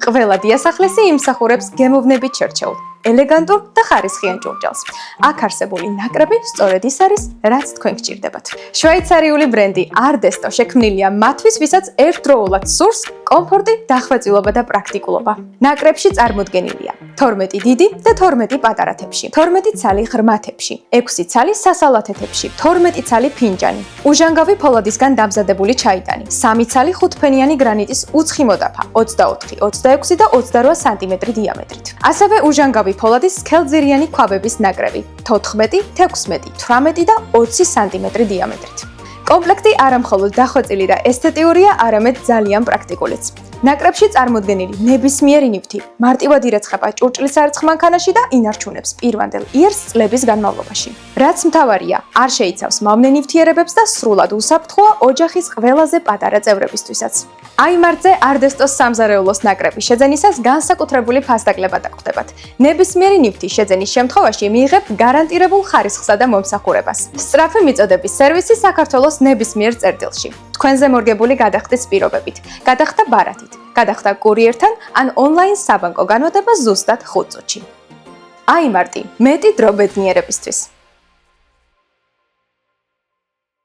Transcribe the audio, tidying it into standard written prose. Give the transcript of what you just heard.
ყველა დიასახლისი იმსახურებს გემოვნებით შერჩეულ, ელეგანტურ და ხარისხიან ჭურჭელს. აქ არსებული ნაკრები სწორედ ის არის, რაც თქვენ გჭირდებათ. შვეიცარიული ბრენდი Ardesto შექმნილია მათთვის, ვისაც ერთდროულად სურს კომფორტი, დახვეწილობა და პრაქტიკულობა. ნაკრებში წარმოდგენილია 12 დიდი და 12 პატარა თებში, 12 ცალი ღრმა თებში, 6 ცალი სასალათეთებში, 12 ცალი ფინჯანი, უჟანგავი ფოლადისგან დამზადებული ჩაიდანი, 3 ცალი ხუთფენიანი გრანიტის უცხი მოდაფა, 24, 26 და 28 სანტიმეტრი დიამეტრით. ასევე უჟანგავი ფოლადის სქელძირიანი ქვაბების ნაკრები 14, 16, 18 და 20 სანტიმეტრი დიამეტრით. კომპლექტი არამხოლოდ დახვეწილი და ესთეტიურია, არამედ ძალიან პრაქტიკულიც. ნაკრებში წარმოდგენილი ნებისმიერი ნივთი მარტივად ირეცხება ჭურჭლის არცხ მანქანაში და ინარჩუნებს პირვანდელ იერს წლების განმავლობაში. რაც მთავარია, არ შეიცავს მავნე ნივთიერებებს და სრულად უსაფრთხოა ოჯახის ყველაზე პატარა წევრებისთვისაც. აიმარტზე Ardestos სამზარეულოს ნაკრების შეძენისას განსაკუთრებული ფასდაკლება დაგხვდებათ. ნებისმიერი ნივთის შეძენის შემთხვევაში მიიღებთ გარანტირებულ ხარისხსა და მომსახურებას. სწრაფი მიწოდების სერვისი საქართველოს ნებისმიერ წერტილში. თქვენზე მორგებული გადახდის პირობებით, გადახდა ბარათით, გადახდა კურიერთან ან ონლაინ საბანკო განმარტება ზუსტად 5 წუთში. აიმარტი, მეტი დრო ბედნიერებისთვის.